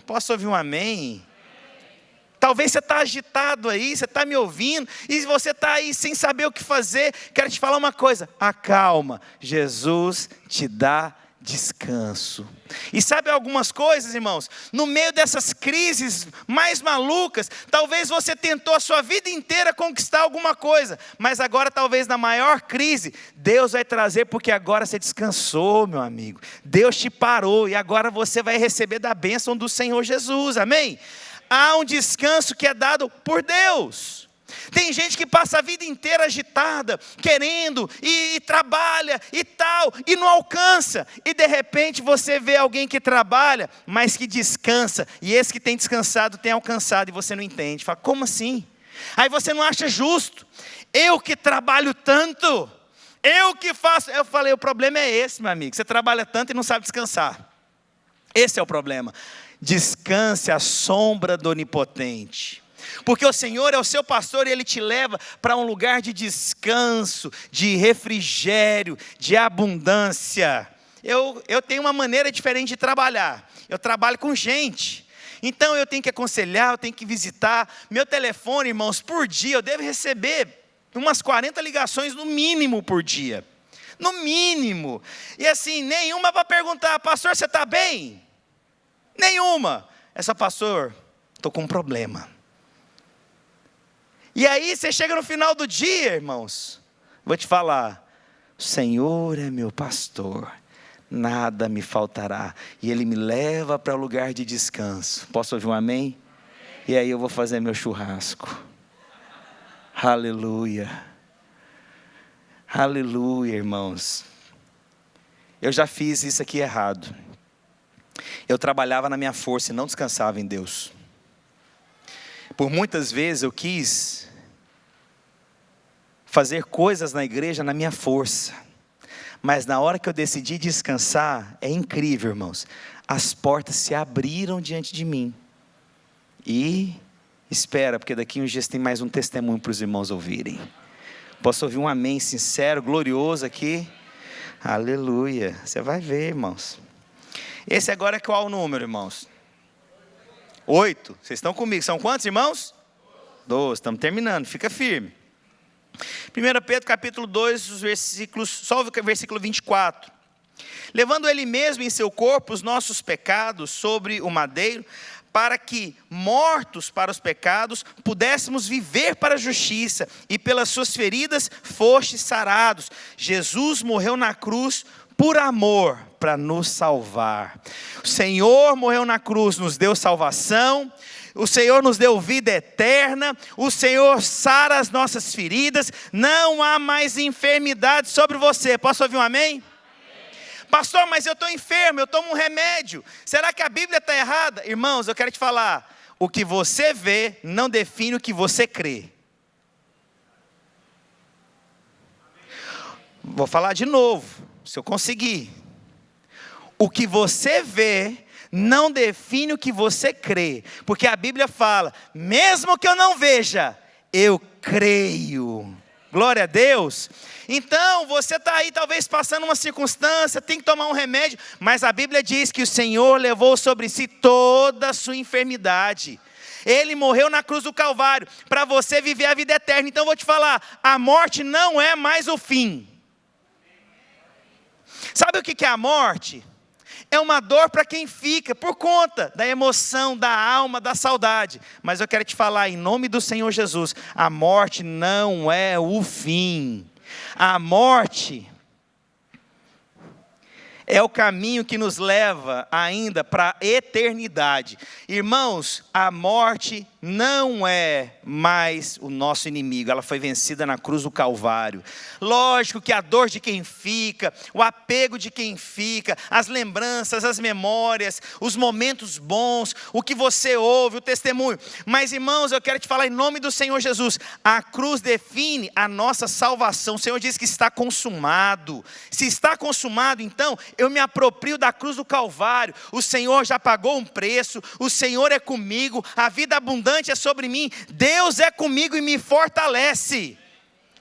Posso ouvir um amém? Talvez você está agitado aí, você está me ouvindo, e você está aí sem saber o que fazer. Quero te falar uma coisa, acalma, Jesus te dá descanso. E sabe algumas coisas, irmãos? No meio dessas crises mais malucas, talvez você tentou a sua vida inteira conquistar alguma coisa, mas agora talvez na maior crise, Deus vai trazer, porque agora você descansou, meu amigo. Deus te parou e agora você vai receber da bênção do Senhor Jesus, amém? Há um descanso que é dado por Deus. Tem gente que passa a vida inteira agitada, querendo, e trabalha e tal, e não alcança. E de repente você vê alguém que trabalha, mas que descansa. E esse que tem descansado tem alcançado, e você não entende. Fala, como assim? Aí você não acha justo. Eu que trabalho tanto, eu que faço. Eu falei, o problema é esse, meu amigo. Você trabalha tanto e não sabe descansar. Esse é o problema. Descanse à sombra do Onipotente. Porque o Senhor é o seu pastor e Ele te leva para um lugar de descanso, de refrigério, de abundância. Eu tenho uma maneira diferente de trabalhar. Eu trabalho com gente. Então eu tenho que aconselhar, eu tenho que visitar. Meu telefone, irmãos, por dia eu devo receber umas 40 ligações no mínimo por dia. No mínimo. E assim, nenhuma para perguntar, pastor, você está bem? Nenhuma. É só, pastor, estou com um problema. E aí você chega no final do dia, irmãos, vou te falar, o Senhor é meu pastor, nada me faltará, e Ele me leva para o lugar de descanso. Posso ouvir um amém? E aí eu vou fazer meu churrasco. Aleluia. Aleluia, irmãos. Eu já fiz isso aqui errado. Eu trabalhava na minha força e não descansava em Deus. Por muitas vezes eu quis fazer coisas na igreja na minha força. Mas na hora que eu decidi descansar, é incrível, irmãos. As portas se abriram diante de mim. E espera, porque daqui uns dias tem mais um testemunho para os irmãos ouvirem. Posso ouvir um amém sincero, glorioso aqui? Aleluia. Você vai ver, irmãos. Esse agora é qual o número, irmãos? 8. Vocês estão comigo. São quantos, irmãos? 12. Estamos terminando. Fica firme. 1 Pedro capítulo 2, os versículos, só o versículo 24. Levando ele mesmo em seu corpo os nossos pecados sobre o madeiro, para que, mortos para os pecados, pudéssemos viver para a justiça, e pelas suas feridas fostes sarados. Jesus morreu na cruz por amor, para nos salvar. O Senhor morreu na cruz, nos deu salvação. O Senhor nos deu vida eterna, o Senhor sara as nossas feridas, não há mais enfermidade sobre você. Posso ouvir um amém? Pastor, mas eu estou enfermo, eu tomo um remédio. Será que a Bíblia está errada? Irmãos, eu quero te falar, o que você vê não define o que você crê. Vou falar de novo, se eu conseguir. O que você vê não define o que você crê, porque a Bíblia fala, mesmo que eu não veja, eu creio. Glória a Deus. Então, você está aí talvez passando uma circunstância, tem que tomar um remédio, mas a Bíblia diz que o Senhor levou sobre si toda a sua enfermidade. Ele morreu na cruz do Calvário, para você viver a vida eterna. Então eu vou te falar, a morte não é mais o fim. Sabe o que é a morte? É uma dor para quem fica, por conta da emoção, da alma, da saudade. Mas eu quero te falar, em nome do Senhor Jesus, a morte não é o fim. A morte é o caminho que nos leva ainda para a eternidade. Irmãos, a morte não é mais o nosso inimigo, ela foi vencida na cruz do Calvário. Lógico que a dor de quem fica, o apego de quem fica, as lembranças, as memórias, os momentos bons, o que você ouve, o testemunho. Mas irmãos, eu quero te falar em nome do Senhor Jesus, a cruz define a nossa salvação. O Senhor diz que está consumado. Se está consumado, então, eu me aproprio da cruz do Calvário. O Senhor já pagou um preço, o Senhor é comigo, a vida abundante é sobre mim, Deus é comigo e me fortalece.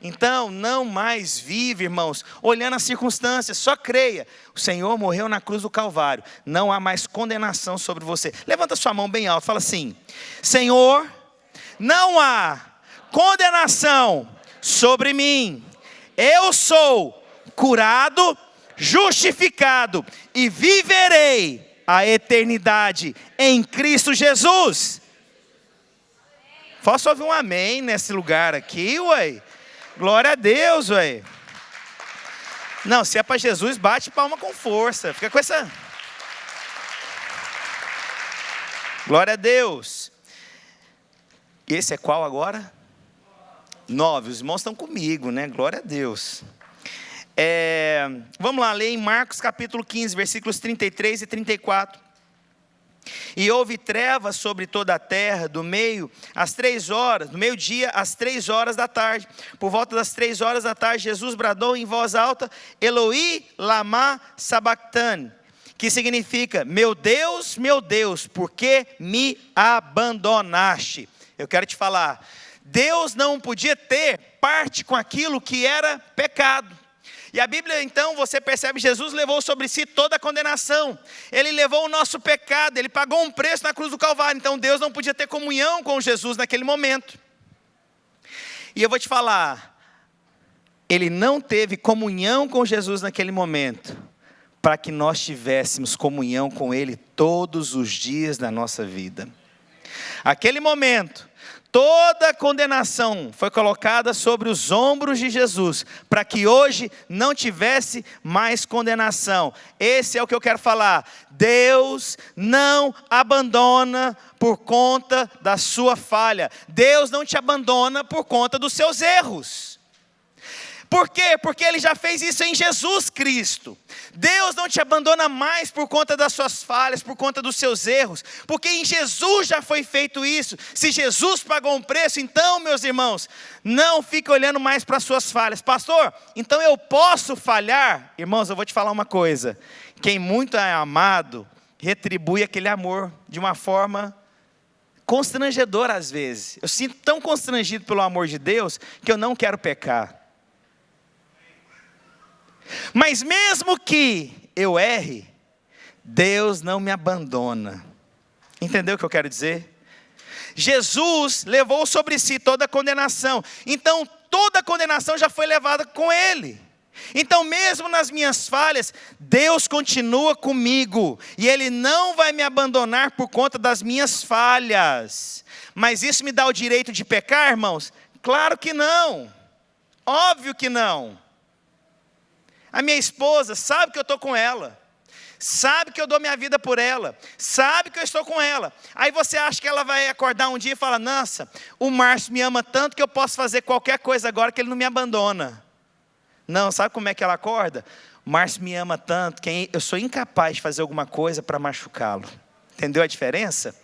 Então, não mais vive, irmãos, olhando as circunstâncias, só creia, o Senhor morreu na cruz do Calvário, não há mais condenação sobre você. Levanta sua mão bem alto, fala assim, Senhor, não há condenação sobre mim, eu sou curado, justificado e viverei a eternidade em Cristo Jesus. Posso ouvir um amém nesse lugar aqui, ué? Glória a Deus, ué. Não, se é para Jesus, bate palma com força. Fica com essa... Glória a Deus. E esse é qual agora? 9. Os irmãos estão comigo, né? Glória a Deus. Vamos lá, ler em Marcos capítulo 15, versículos 33 e 34. E houve trevas sobre toda a terra, do meio-dia às 3 horas da tarde. Por volta das 3 horas da tarde, Jesus bradou em voz alta, Eloi lama sabachthani, que significa, meu Deus, por que me abandonaste? Eu quero te falar, Deus não podia ter parte com aquilo que era pecado. E a Bíblia, então, você percebe, Jesus levou sobre si toda a condenação. Ele levou o nosso pecado, ele pagou um preço na cruz do Calvário. Então Deus não podia ter comunhão com Jesus naquele momento. E eu vou te falar, ele não teve comunhão com Jesus naquele momento, para que nós tivéssemos comunhão com ele todos os dias da nossa vida. Aquele momento, toda a condenação foi colocada sobre os ombros de Jesus, para que hoje não tivesse mais condenação. Esse é o que eu quero falar. Deus não abandona por conta da sua falha. Deus não te abandona por conta dos seus erros. Por quê? Porque Ele já fez isso em Jesus Cristo. Deus não te abandona mais por conta das suas falhas, por conta dos seus erros, porque em Jesus já foi feito isso. Se Jesus pagou um preço, então, meus irmãos, não fique olhando mais para as suas falhas. Pastor, então eu posso falhar? Irmãos, eu vou te falar uma coisa. Quem muito é amado, retribui aquele amor de uma forma constrangedora às vezes. Eu sinto tão constrangido pelo amor de Deus, que eu não quero pecar. Mas mesmo que eu erre, Deus não me abandona. Entendeu o que eu quero dizer? Jesus levou sobre si toda a condenação. Então toda a condenação já foi levada com Ele. Então mesmo nas minhas falhas, Deus continua comigo, e Ele não vai me abandonar por conta das minhas falhas. Mas isso me dá o direito de pecar, irmãos? Claro que não, óbvio que não. A minha esposa sabe que eu estou com ela, sabe que eu dou minha vida por ela, sabe que eu estou com ela. Aí você acha que ela vai acordar um dia e falar: nossa, o Márcio me ama tanto que eu posso fazer qualquer coisa agora que ele não me abandona. Não, sabe como é que ela acorda? O Márcio me ama tanto que eu sou incapaz de fazer alguma coisa para machucá-lo. Entendeu a diferença?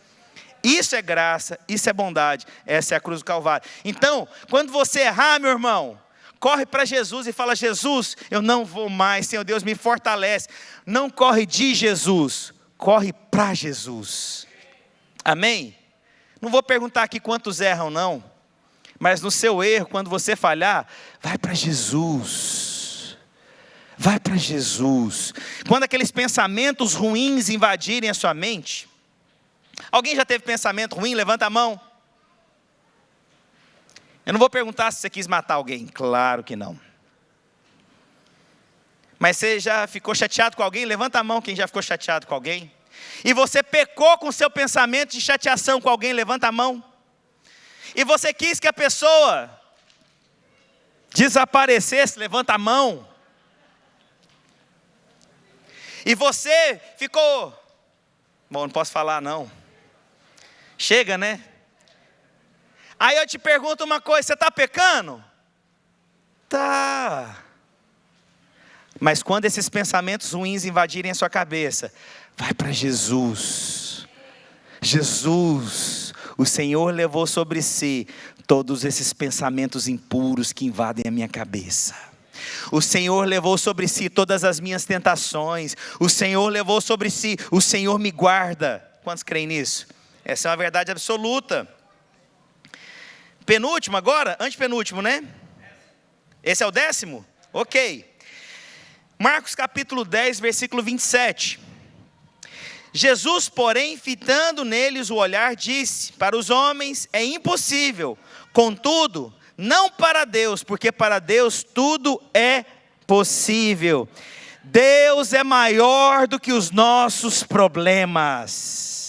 Isso é graça, isso é bondade, essa é a cruz do Calvário. Então, quando você errar, meu irmão, corre para Jesus e fala: Jesus, eu não vou mais, Senhor Deus, me fortalece. Não corre de Jesus, corre para Jesus. Amém? Não vou perguntar aqui quantos erram não, mas no seu erro, quando você falhar, vai para Jesus. Vai para Jesus. Quando aqueles pensamentos ruins invadirem a sua mente. Alguém já teve pensamento ruim? Levanta a mão. Eu não vou perguntar se você quis matar alguém, claro que não. Mas você já ficou chateado com alguém? Levanta a mão quem já ficou chateado com alguém. E você pecou com o seu pensamento de chateação com alguém? Levanta a mão. E você quis que a pessoa desaparecesse? Levanta a mão. E você ficou... Bom, não posso falar não. Chega, né? Aí eu te pergunto uma coisa: você está pecando? Tá. Mas quando esses pensamentos ruins invadirem a sua cabeça, vai para Jesus. Jesus, o Senhor levou sobre si todos esses pensamentos impuros que invadem a minha cabeça. O Senhor levou sobre si todas as minhas tentações. O Senhor levou sobre si, o Senhor me guarda. Quantos creem nisso? Essa é uma verdade absoluta. Penúltimo agora? Antepenúltimo, né? Esse é o 10º? Ok. Marcos capítulo 10, versículo 27. Jesus, porém, fitando neles o olhar, disse: para os homens é impossível, contudo, não para Deus, porque para Deus tudo é possível. Deus é maior do que os nossos problemas.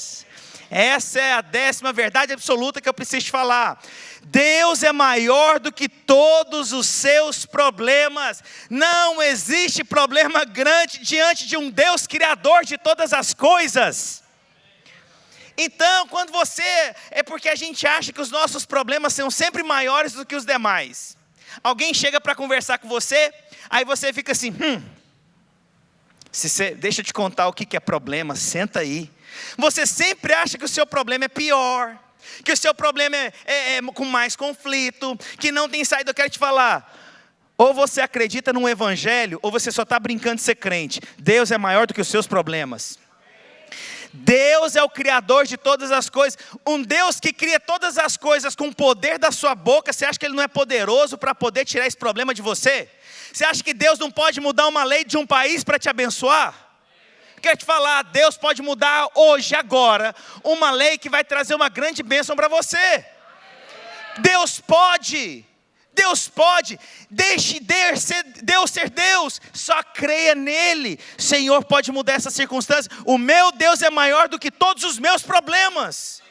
Essa é a 10ª verdade absoluta que eu preciso te falar. Deus é maior do que todos os seus problemas. Não existe problema grande diante de um Deus criador de todas as coisas. Então, quando é porque a gente acha que os nossos problemas são sempre maiores do que os demais. Alguém chega para conversar com você, aí você fica assim: deixa eu te contar o que é problema, senta aí. Você sempre acha que o seu problema é pior, que o seu problema é com mais conflito, que não tem saída. Eu quero te falar: ou você acredita num evangelho, ou você só está brincando de ser crente. Deus é maior do que os seus problemas. Deus é o criador de todas as coisas. Um Deus que cria todas as coisas com o poder da sua boca. Você acha que Ele não é poderoso para poder tirar esse problema de você? Você acha que Deus não pode mudar uma lei de um país para te abençoar? Quero te falar, Deus pode mudar hoje, agora, uma lei que vai trazer uma grande bênção para você. Deus pode. Deus pode. Deixe Deus ser Deus. Só creia nele. Senhor pode mudar essa circunstância. O meu Deus é maior do que todos os meus problemas.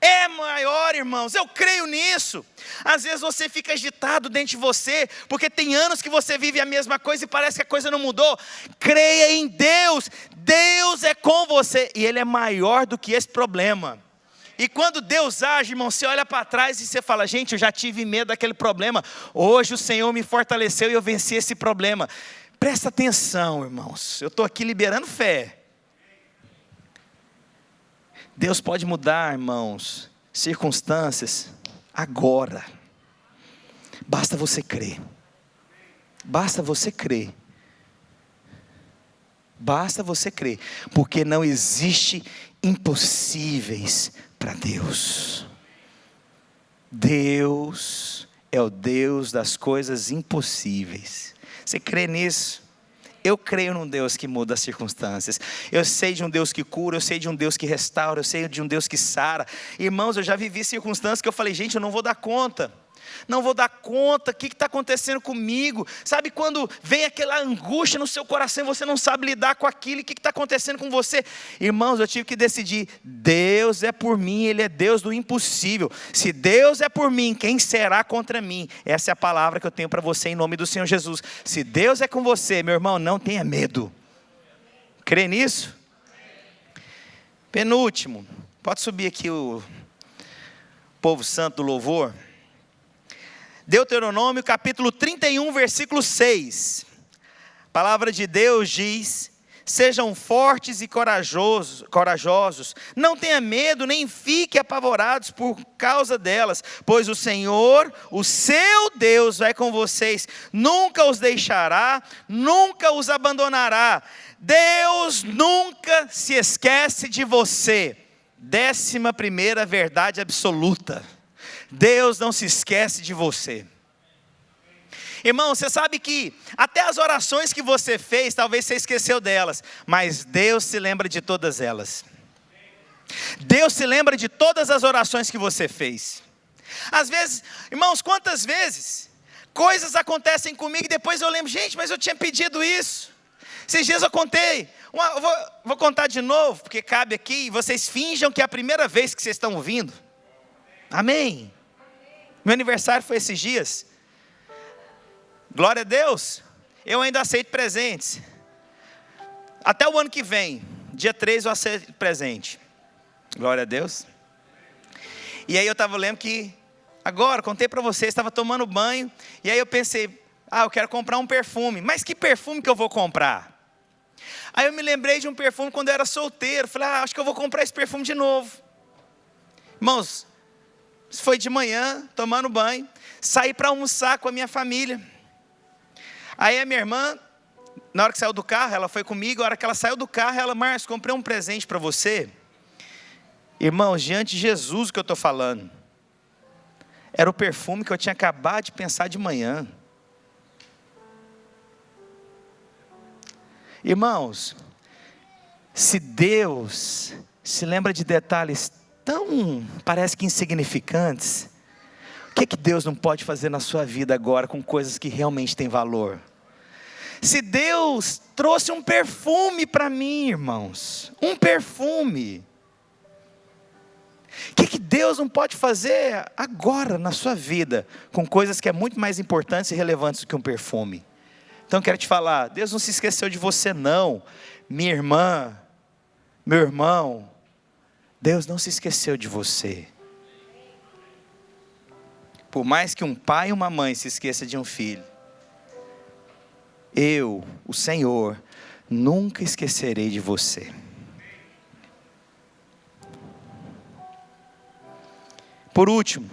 É maior, irmãos, eu creio nisso. Às vezes você fica agitado dentro de você, porque tem anos que você vive a mesma coisa e parece que a coisa não mudou. Creia em Deus. Deus é com você e Ele é maior do que esse problema. E quando Deus age, irmão, você olha para trás e você fala: gente, eu já tive medo daquele problema. Hoje o Senhor me fortaleceu e eu venci esse problema. Presta atenção, irmãos, eu estou aqui liberando fé. Deus pode mudar, irmãos, circunstâncias agora. Basta você crer. Basta você crer. Basta você crer. Porque não existe impossíveis para Deus. Deus é o Deus das coisas impossíveis. Você crê nisso? Eu creio num Deus que muda as circunstâncias. Eu sei de um Deus que cura, eu sei de um Deus que restaura, eu sei de um Deus que sara. Irmãos, eu já vivi circunstâncias que eu falei: gente, eu não vou dar conta. Não vou dar conta, o que está acontecendo comigo? Sabe quando vem aquela angústia no seu coração e você não sabe lidar com aquilo, o que está acontecendo com você? Irmãos, eu tive que decidir, Deus é por mim, Ele é Deus do impossível. Se Deus é por mim, quem será contra mim? Essa é a palavra que eu tenho para você em nome do Senhor Jesus. Se Deus é com você, meu irmão, não tenha medo. Crê nisso? Penúltimo, pode subir aqui o povo santo do louvor. Deuteronômio capítulo 31, versículo 6. A palavra de Deus diz: sejam fortes e corajosos, não tenha medo, nem fiquem apavorados por causa delas, pois o Senhor, o seu Deus, vai com vocês, nunca os deixará, nunca os abandonará. Deus nunca se esquece de você. 11ª verdade absoluta: Deus não se esquece de você. Irmão, você sabe que até as orações que você fez, talvez você esqueceu delas, mas Deus se lembra de todas elas. Deus se lembra de todas as orações que você fez. Às vezes, irmãos, quantas vezes coisas acontecem comigo e depois eu lembro, gente, mas eu tinha pedido isso. Esses dias eu contei, vou contar de novo, porque cabe aqui, e vocês finjam que é a primeira vez que vocês estão ouvindo. Amém? Meu aniversário foi esses dias. Glória a Deus, eu ainda aceito presentes. Até o ano que vem, dia 3 eu aceito presente. Glória a Deus. E aí eu estava lendo que, agora, contei para vocês, estava tomando banho, e aí eu pensei, eu quero comprar um perfume. Mas que perfume que eu vou comprar? Aí eu me lembrei de um perfume quando eu era solteiro. Falei, acho que eu vou comprar esse perfume de novo. Irmãos, isso foi de manhã, tomando banho, saí para almoçar com a minha família. Aí a minha irmã, na hora que saiu do carro, ela foi comigo, a hora que ela saiu do carro, ela, Márcio, comprei um presente para você. Irmãos, diante de Jesus que eu estou falando, era o perfume que eu tinha acabado de pensar de manhã. Irmãos, se Deus se lembra de detalhes tão, parece que insignificantes, o que Deus não pode fazer na sua vida agora com coisas que realmente têm valor? Se Deus trouxe um perfume para mim, irmãos, um perfume, o que Deus não pode fazer agora na sua vida com coisas que é muito mais importantes e relevantes do que um perfume? Então eu quero te falar, Deus não se esqueceu de você não, minha irmã, meu irmão, Deus não se esqueceu de você. Por mais que um pai e uma mãe se esqueçam de um filho, eu, o Senhor, nunca esquecerei de você. Por último,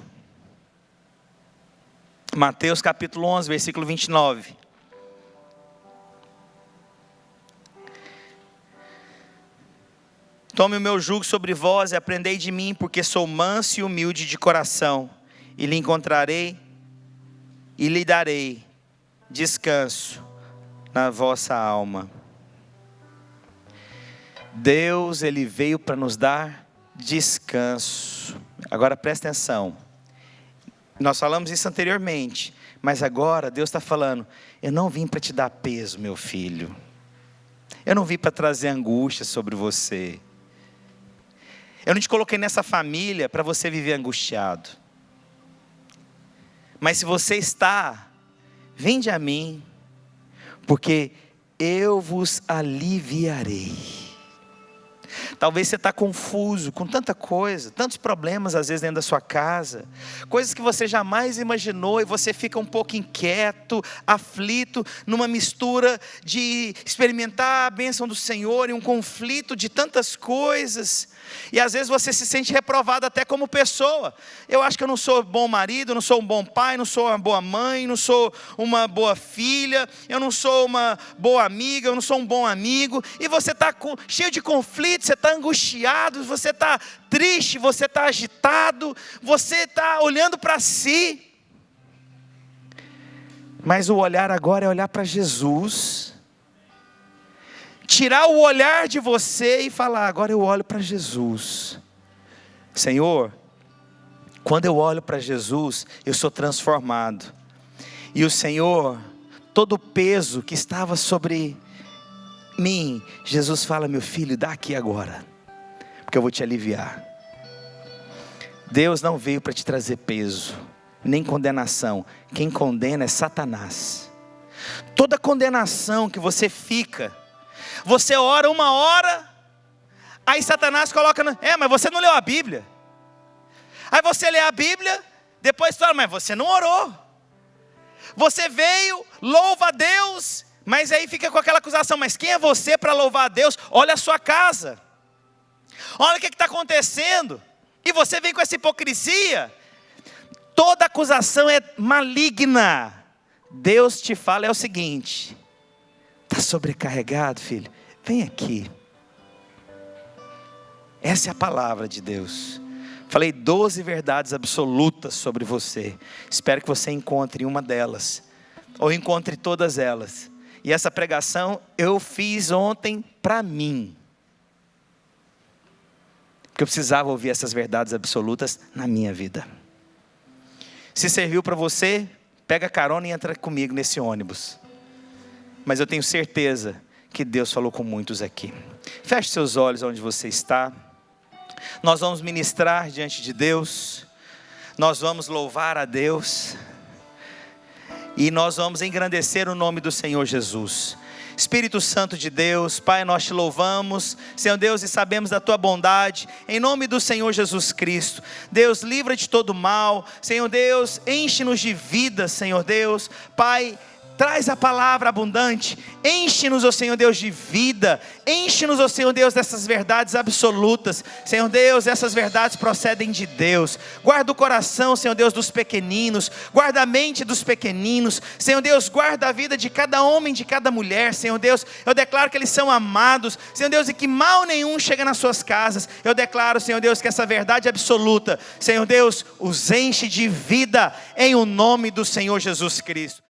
Mateus capítulo 11, versículo 29. Tome o meu jugo sobre vós e aprendei de mim, porque sou manso e humilde de coração, e lhe encontrarei e lhe darei descanso na vossa alma. Deus, Ele veio para nos dar descanso. Agora presta atenção, nós falamos isso anteriormente, mas agora Deus está falando, eu não vim para te dar peso, meu filho, eu não vim para trazer angústia sobre você, eu não te coloquei nessa família para você viver angustiado, mas se você está, vinde a mim, porque eu vos aliviarei. Talvez você está confuso com tanta coisa, tantos problemas às vezes dentro da sua casa, coisas que você jamais imaginou e você fica um pouco inquieto, aflito, numa mistura de experimentar a bênção do Senhor e um conflito de tantas coisas, e às vezes você se sente reprovado até como pessoa. Eu acho que eu não sou bom marido, não sou um bom pai, não sou uma boa mãe, não sou uma boa filha, eu não sou uma boa amiga, eu não sou um bom amigo, e você está cheio de conflitos, você está angustiado, você está triste, você está agitado, você está olhando para si, mas o olhar agora é olhar para Jesus, tirar o olhar de você e falar, agora eu olho para Jesus. Senhor, Quando eu olho para Jesus, eu sou transformado. E o Senhor, todo o peso que estava sobre mim, Jesus fala: meu filho, dá aqui agora, porque eu vou te aliviar. Deus não veio para te trazer peso, nem condenação. Quem condena é Satanás. Toda condenação que você fica, você ora uma hora, aí Satanás coloca, mas você não leu a Bíblia. Aí você lê a Bíblia, depois fala, mas você não orou. Você veio, louva a Deus, mas aí fica com aquela acusação, mas quem é você para louvar a Deus? Olha a sua casa, olha o que está acontecendo, e você vem com essa hipocrisia. Toda acusação é maligna. Deus te fala é o seguinte: está sobrecarregado, filho? Vem aqui. Essa é a palavra de Deus. Falei 12 verdades absolutas sobre você. Espero que você encontre uma delas, ou encontre todas elas. E essa pregação eu fiz ontem para mim, porque eu precisava ouvir essas verdades absolutas na minha vida. Se serviu para você, pega carona e entra comigo nesse ônibus. Mas eu tenho certeza que Deus falou com muitos aqui. Feche seus olhos onde você está. Nós vamos ministrar diante de Deus. Nós vamos louvar a Deus. E nós vamos engrandecer o nome do Senhor Jesus. Espírito Santo de Deus, Pai, nós te louvamos, Senhor Deus, e sabemos da tua bondade, em nome do Senhor Jesus Cristo. Deus, livra de todo mal, Senhor Deus, enche-nos de vida, Senhor Deus. Pai, traz a palavra abundante, enche-nos, ó Senhor Deus, de vida, enche-nos, ó Senhor Deus, dessas verdades absolutas. Senhor Deus, essas verdades procedem de Deus. Guarda o coração, Senhor Deus, dos pequeninos, guarda a mente dos pequeninos, Senhor Deus, guarda a vida de cada homem, de cada mulher. Senhor Deus, eu declaro que eles são amados, Senhor Deus, e que mal nenhum chega nas suas casas. Eu declaro, Senhor Deus, que essa verdade absoluta, Senhor Deus, os enche de vida, em o nome do Senhor Jesus Cristo.